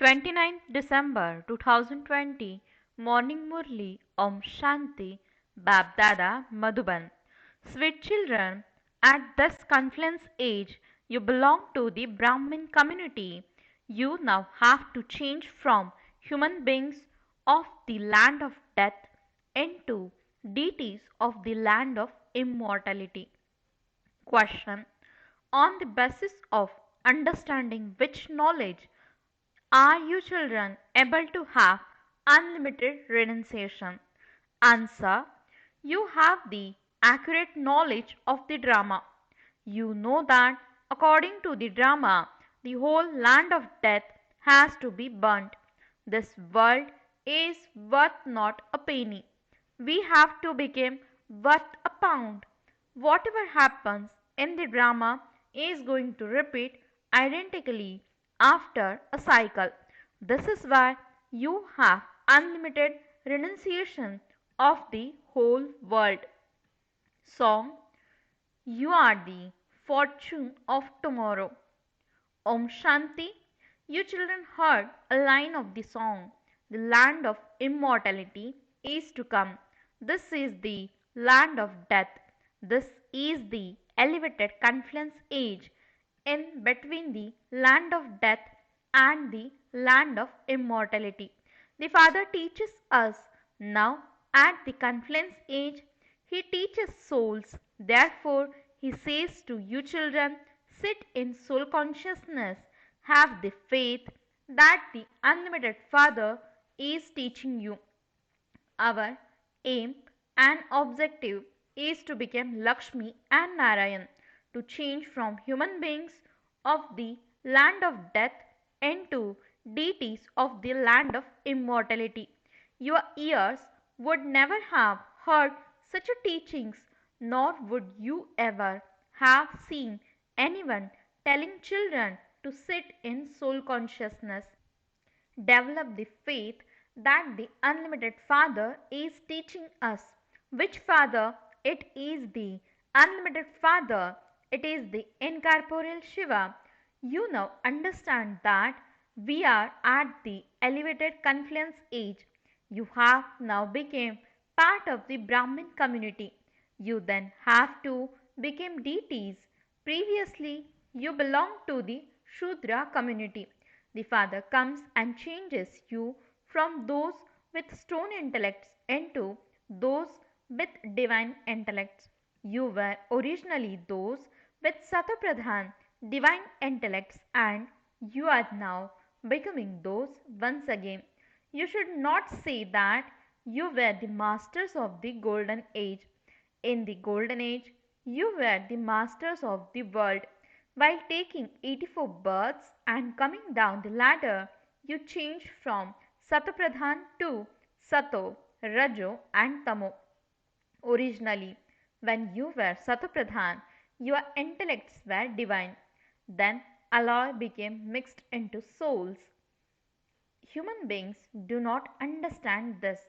29th December 2020 Morning Murli Om Shanti BapDada Madhuban. Sweet children, at this confluence age, you belong to the Brahmin community. You now have to change from human beings of the land of death into deities of the land of immortality. Question: on the basis of understanding which knowledge are you children able to have unlimited renunciation? Answer: you have the accurate knowledge of the drama. You know that according to the drama, the whole land of death has to be burnt. This world is worth not a penny. We have to become worth a pound. Whatever happens in the drama is going to repeat identically after a cycle. This is why you have unlimited renunciation of the whole world. Song: you are the fortune of tomorrow. Om Shanti. You children heard a line of the song. The land of immortality is to come. This is the land of death. This is the elevated confluence age in between the land of death and the land of immortality. The Father teaches us now at the confluence age. He teaches souls. Therefore, he says to you children, sit in soul consciousness. Have the faith that the unlimited Father is teaching you. Our aim and objective is to become Lakshmi and Narayan, to change from human beings of the land of death into deities of the land of immortality. Your ears would never have heard such teachings, nor would you ever have seen anyone telling children to sit in soul consciousness. Develop the faith that the unlimited Father is teaching us. Which Father? It is the unlimited Father. It is the incorporeal Shiva. You now understand that we are at the elevated confluence age. You have now become part of the Brahmin community. You then have to become deities. Previously, you belonged to the Shudra community. The Father comes and changes you from those with stone intellects into those with divine intellects. You were originally those with Satapradhan, divine intellects, and you are now becoming those once again. You should not say that you were the masters of the golden age. In the golden age, you were the masters of the world. While taking 84 births and coming down the ladder, you changed from Satapradhan to Sato, Rajo and Tamo. Originally, when you were Satapradhan, your intellects were divine. Then alloy became mixed into souls. Human beings do not understand this.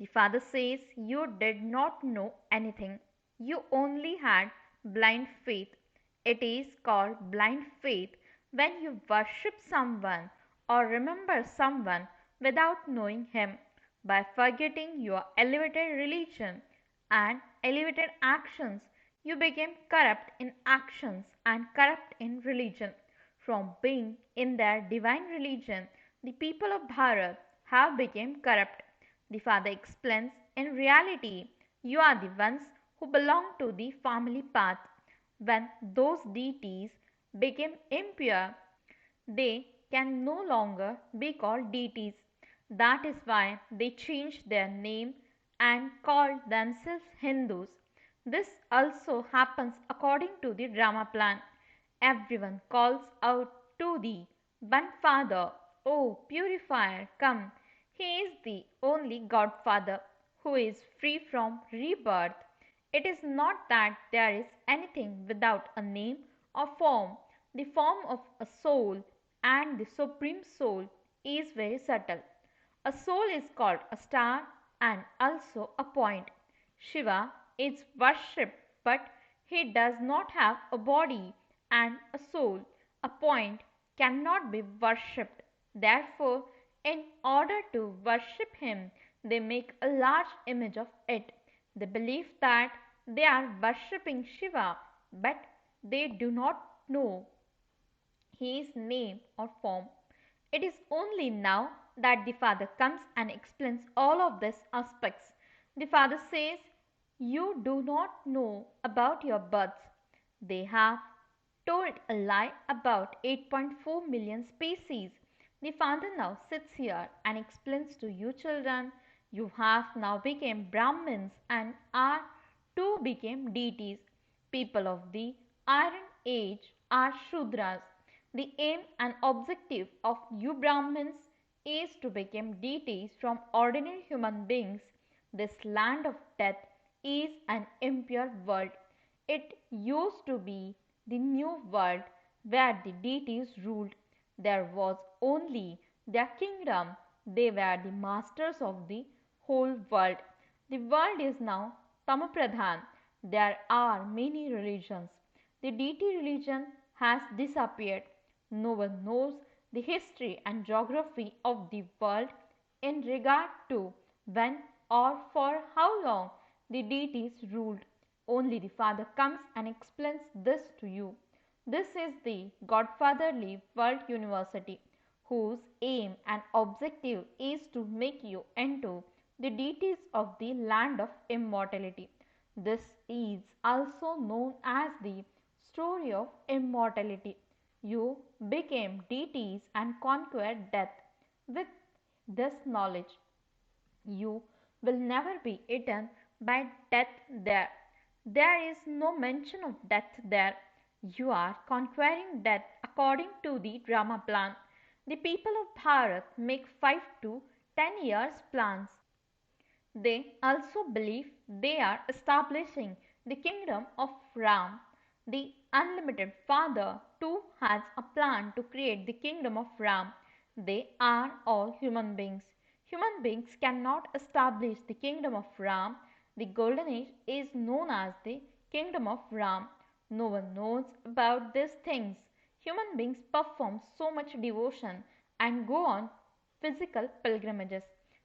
The Father says you did not know anything. You only had blind faith. It is called blind faith when you worship someone or remember someone without knowing him. By forgetting your elevated religion and elevated actions, you became corrupt in actions and corrupt in religion. From being in their divine religion, the people of Bharat have become corrupt. The Father explains, in reality, you are the ones who belong to the family path. When those deities became impure, they can no longer be called deities. That is why they changed their name and called themselves Hindus. This also happens according to the drama plan. Everyone calls out to the one Father, O purifier, come. He is the only Godfather who is free from rebirth. It is not that there is anything without a name or form. The form of a soul and the supreme soul is very subtle. A soul is called a star and also a point. Shiva is worshipped, but he does not have a body and a soul. A point cannot be worshipped. Therefore, in order to worship him, they make a large image of it. They believe that they are worshipping Shiva, but they do not know his name or form. It is only now that the father comes and explains all of these aspects. The father says, "You do not know about your birds. They have told a lie about 8.4 million species. The father now sits here and explains to you children, you have now become Brahmins and are to become deities. People of the Iron Age are Shudras. The aim and objective of you Brahmins is to become deities from ordinary human beings. This land of death is an impure world. It used to be the new world where the deities ruled. There was only their kingdom. They were the masters of the whole world. The world is now Tamapradhan. There are many religions. The deity religion has disappeared. No one knows the history and geography of the world in regard to when or for how long the deities ruled. Only the Father comes and explains this to you. This is the Godfatherly World University, whose aim and objective is to make you into the deities of the land of immortality. This is also known as the story of immortality. You became deities and conquered death. With this knowledge, you will never be eaten by death there. There is no mention of death there. You are conquering death according to the drama plan. The people of Bharat make 5 to 10 years plans. They also believe they are establishing the kingdom of Ram. The unlimited Father too has a plan to create the kingdom of Ram. They are all human beings. Human beings cannot establish the kingdom of Ram. The golden age is known as the kingdom of Ram. No one knows about these things. Human beings perform so much devotion and go on physical pilgrimages.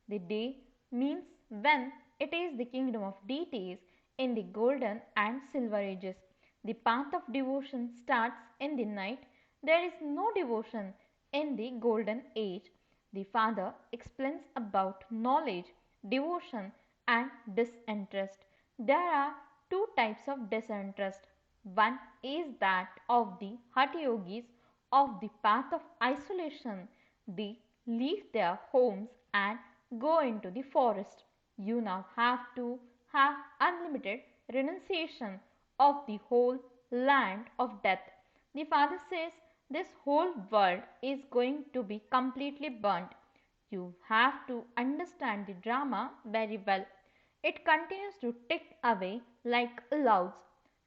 The day means when it is the kingdom of deities in the golden and silver ages. The path of devotion starts in the night. There is no devotion in the golden age. The Father explains about knowledge, devotion, and disinterest. There are two types of disinterest. One is that of the Hatha Yogis of the path of isolation. They leave their homes and go into the forest. You now have to have unlimited renunciation of the whole land of death. The Father says this whole world is going to be completely burnt. You have to understand the drama very well. It continues to tick away like clouds.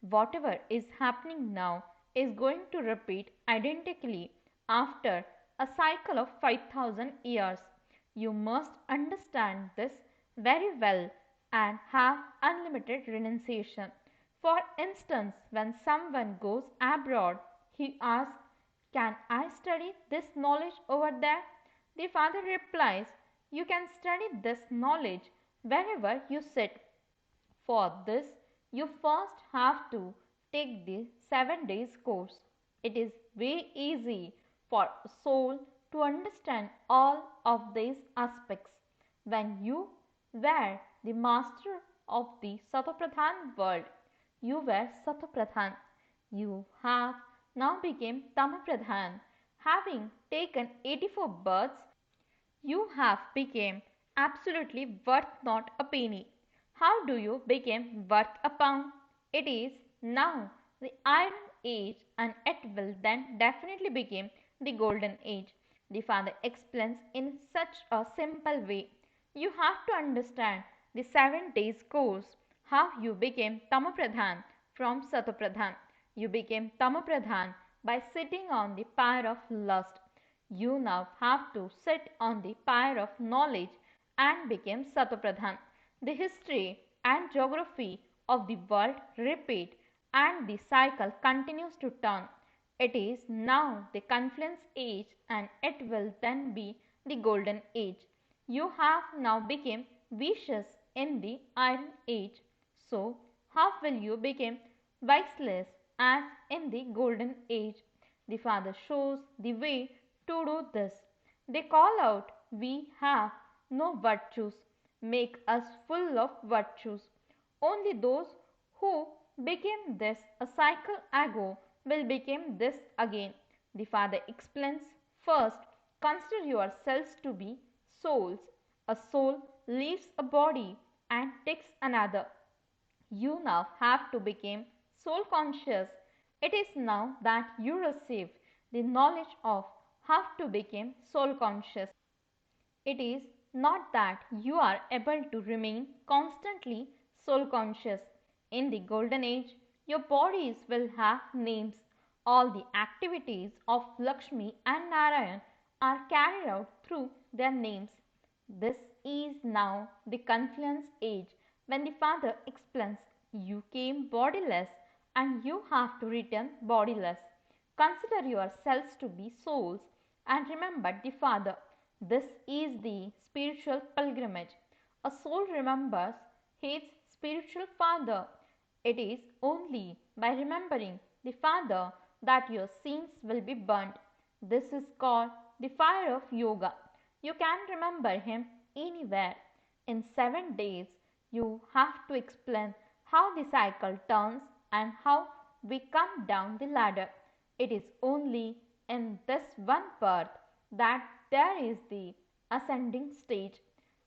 Whatever is happening now is going to repeat identically after a cycle of 5000 years. You must understand this very well and have unlimited renunciation. For instance, when someone goes abroad, he asks, "Can I study this knowledge over there?" The Father replies, "You can study this knowledge wherever you sit. For this, you first have to take the 7 days course. It is very easy for a soul to understand all of these aspects. When you were the master of the Satapradhan world, you were Satapradhan. You have now become Tamapradhan. Having taken 84 births, you have become absolutely worth not a penny. How do you become worth a pound? It is now the Iron Age and it will then definitely become the Golden Age. The Father explains in such a simple way. You have to understand the 7 days course how you became Tamapradhan from Satapradhan. You became Tamapradhan by sitting on the pyre of lust. You now have to sit on the pyre of knowledge and become Satapradhan. The history and geography of the world repeat and the cycle continues to turn. It is now the confluence age and it will then be the golden age. You have now become vicious in the iron age. So how will you become viceless as in the golden age? The Father shows the way to do this. They call out, we have no virtues. Make us full of virtues. Only those who became this a cycle ago will become this again. The Father explains, first, consider yourselves to be souls. A soul leaves a body and takes another. You now have to become soul conscious. It is now that you receive the knowledge of how to become soul conscious. It is not that you are able to remain constantly soul conscious. In the golden age, your bodies will have names. All the activities of Lakshmi and Narayan are carried out through their names. This is now the confluence age when the Father explains, you came bodiless and you have to return bodiless. Consider yourselves to be souls and remember the Father. This is the spiritual pilgrimage. A soul remembers his spiritual father. It is only by remembering the Father that your sins will be burnt. This is called the fire of yoga. You can remember him anywhere. In 7 days, you have to explain how the cycle turns and how we come down the ladder. It is only in this one birth that there is the ascending stage.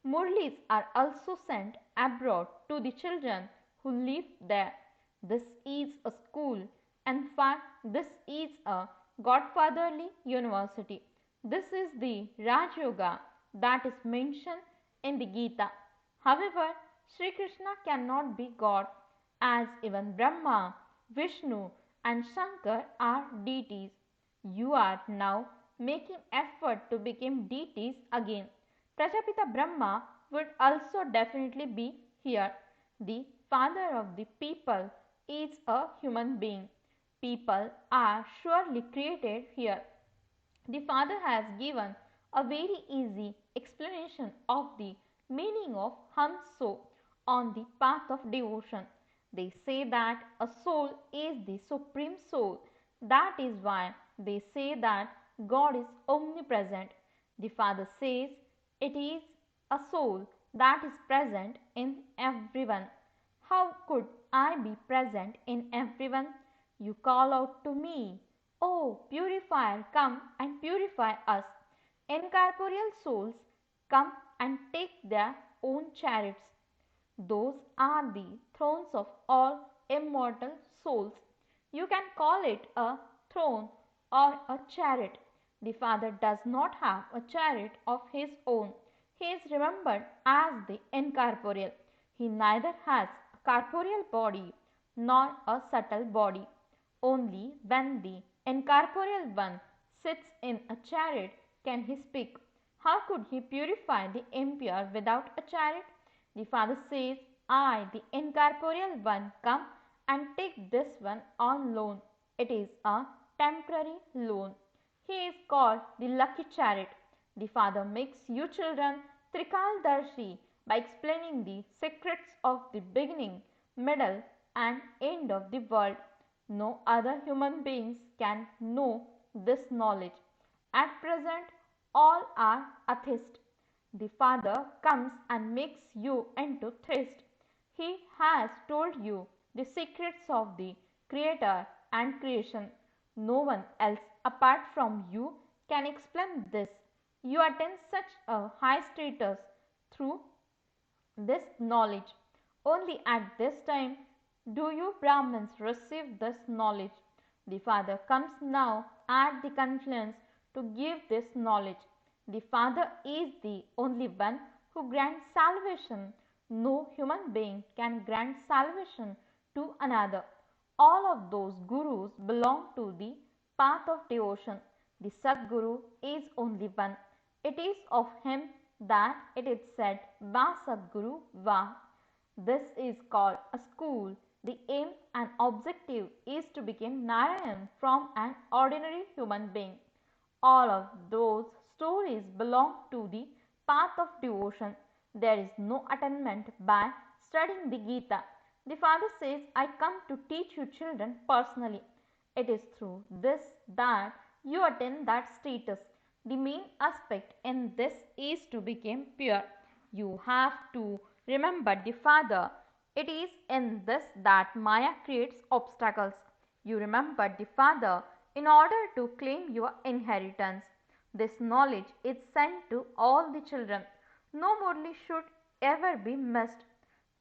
Murlis are also sent abroad to the children who live there. This is a school. In fact, this is a godfatherly university. This is the Raj Yoga that is mentioned in the Gita. However, Sri Krishna cannot be God, as even Brahma, Vishnu, and Shankar are deities. You are now making effort to become deities again. Prajapita Brahma would also definitely be here. The father of the people is a human being. People are surely created here. The Father has given a very easy explanation of the meaning of hum so on the path of devotion. They say that a soul is the supreme soul. That is why they say that God is omnipresent. The Father says it is a soul that is present in everyone. How could I be present in everyone? You call out to me, oh, purifier, come and purify us. Incorporeal souls come and take their own chariots. Those are the thrones of all immortal souls. You can call it a throne or a chariot. The Father does not have a chariot of his own. He is remembered as the incorporeal. He neither has a corporeal body nor a subtle body. Only when the incorporeal one sits in a chariot can he speak. How could he purify the impure without a chariot? The Father says, I, the incorporeal one, come and take this one on loan. It is a temporary loan. He is called the lucky chariot. The Father makes you children Trikaldarshi by explaining the secrets of the beginning, middle, and end of the world. No other human beings can know this knowledge. At present, all are atheists. The Father comes and makes you into theist. He has told you the secrets of the Creator and creation. No one else apart from you can explain this. You attain such a high status through this knowledge. Only at this time do you Brahmins receive this knowledge. The Father comes now at the confluence to give this knowledge. The Father is the only one who grants salvation. No human being can grant salvation to another. All of those gurus belong to the path of devotion. The Sadguru is only one. It is of him that it is said, Va Sadguru Va. This is called a school. The aim and objective is to become Narayan from an ordinary human being. All of those stories belong to the path of devotion. There is no attainment by studying the Gita. The father says, I come to teach you children personally. It is through this that you attain that status. The main aspect in this is to become pure. You have to remember the father. It is in this that Maya creates obstacles. You remember the father in order to claim your inheritance. This knowledge is sent to all the children. No Murli should ever be missed.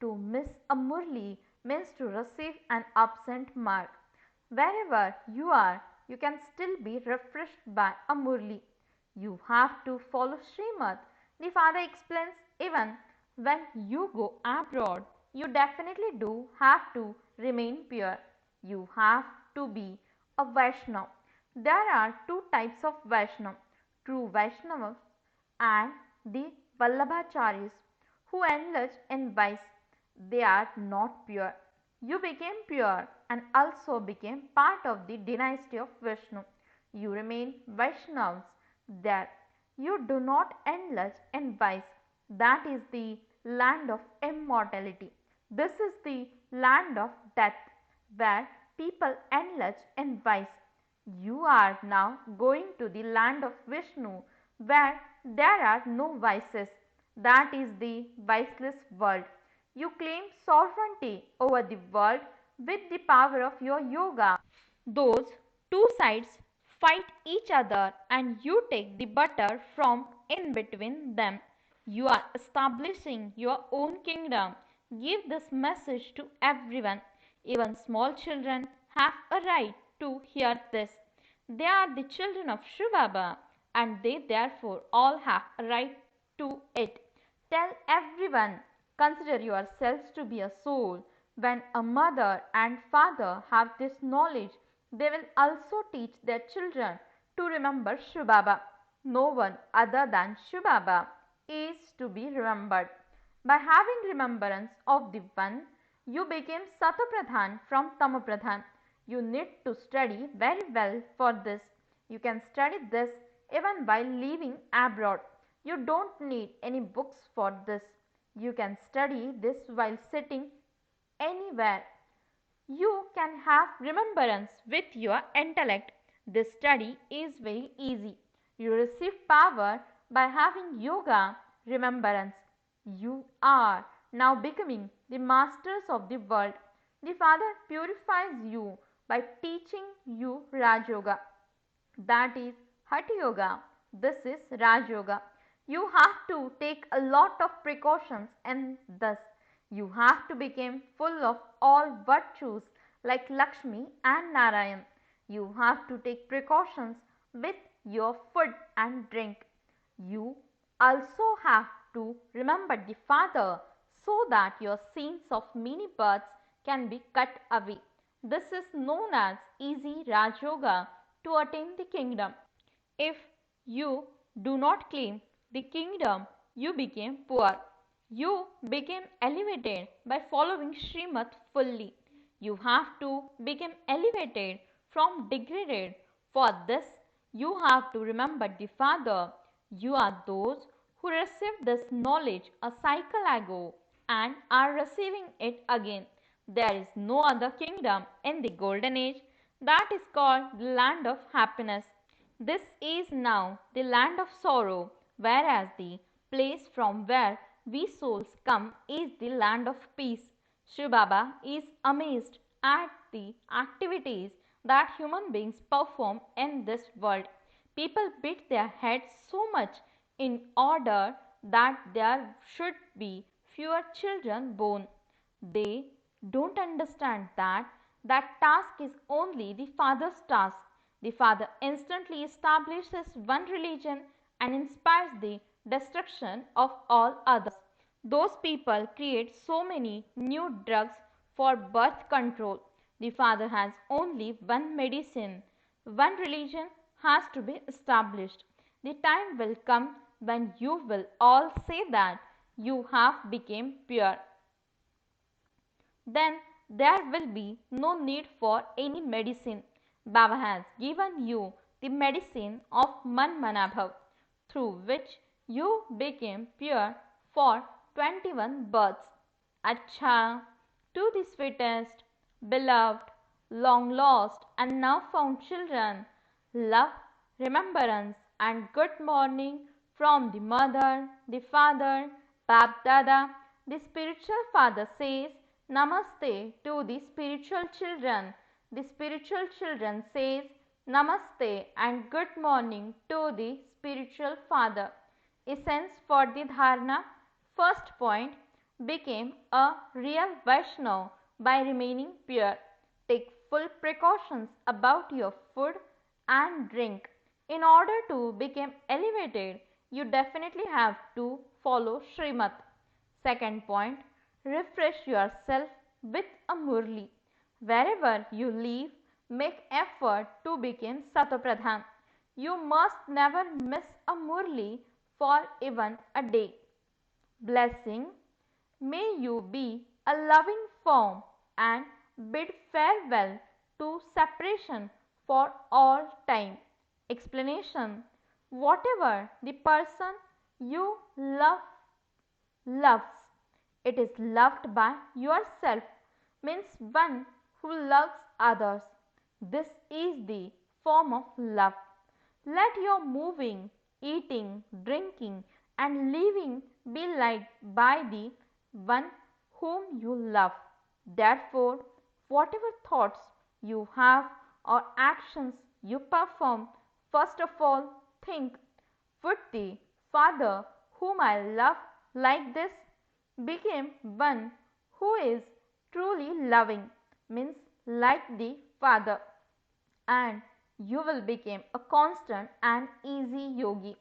To miss a Murli means to receive an absent mark. Wherever you are, you can still be refreshed by a Murli. You have to follow Srimad. The father explains even when you go abroad, you definitely do have to remain pure. You have to be a Vaishnava. There are two types of Vaishnava, true Vaishnavas and the Vallabhacharis who indulge in vice. They are not pure. You became pure and also became part of the dynasty of Vishnu. You remain Vaishnavas there. You do not indulge in vice. That is the land of immortality. This is the land of death where people indulge in vice. You are now going to the land of Vishnu where there are no vices. That is the viceless world. You claim sovereignty over the world with the power of your yoga. Those two sides fight each other and you take the butter from in between them. You are establishing your own kingdom. Give this message to everyone. Even small children have a right to hear this. They are the children of shivbaba and they therefore all have a right to it. Tell everyone, consider yourselves to be a soul. When a mother and father have this knowledge, they will also teach their children to remember shivbaba. No one other than shivbaba is to be remembered. By having remembrance of the one, you became Satopradhan from Tamopradhan. You need to study very well for this. You can study this even while living abroad. You don't need any books for this. You can study this while sitting anywhere. You can have remembrance with your intellect. This study is very easy. You receive power by having yoga remembrance. You are now becoming the masters of the world. The Father purifies you by teaching you Raj Yoga. That is Hatha Yoga. This is Raj Yoga. You have to take a lot of precautions and thus you have to become full of all virtues like Lakshmi and Narayan. You have to take precautions with your food and drink. You also have to remember the Father so that your sins of many births can be cut away. This is known as easy Raj Yoga to attain the kingdom. If you do not claim the kingdom, you became poor. You became elevated by following Srimad fully. You have to become elevated from degraded. For this, you have to remember the Father. You are those who received this knowledge a cycle ago and are receiving it again. There is no other kingdom in the golden age that is called the land of happiness. This is now the land of sorrow, whereas the place from where we souls come is the land of peace. Shivbaba is amazed at the activities that human beings perform in this world. People beat their heads so much in order that there should be fewer children born. They don't understand that that task is only the Father's task. The Father instantly establishes one religion and inspires the destruction of all others. Those people create so many new drugs for birth control. The Father has only one medicine. One religion has to be established. The time will come when you will all say that you have become pure. Then there will be no need for any medicine. Baba has given you the medicine of Manmanabhav, through which you became pure for 21 births. Acha, to the sweetest, beloved, long lost and now found children, love, remembrance and good morning from the mother, the father, BapDada. The spiritual father says Namaste to the spiritual children. The spiritual children says Namaste and good morning to the spiritual father. Essence for the dharana. First point, became a real Vaishnav by remaining pure. Take full precautions about your food and drink. In order to become elevated, you definitely have to follow Srimat. Second point, refresh yourself with a Murli. Wherever you live, make effort to become Satopradhan. You must never miss a Murli for even a day. Blessing, may you be a loving form and bid farewell to separation for all time. Explanation, whatever the person you love loves, it is loved by yourself, means one who loves others. This is the form of love. Let your moving, eating, drinking and living be liked by the one whom you love. Therefore, whatever thoughts you have or actions you perform, first of all think, would the Father whom I love like this became one who is truly loving, means like the Father, and you will become a constant and easy yogi.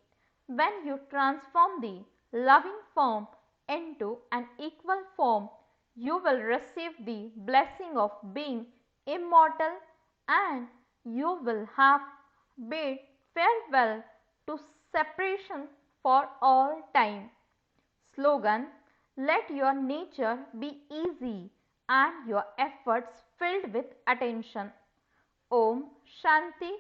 When you transform the loving form into an equal form, you will receive the blessing of being immortal and you will have bid farewell to separation for all time. Slogan, let your nature be easy and your efforts filled with attention. Om Shanti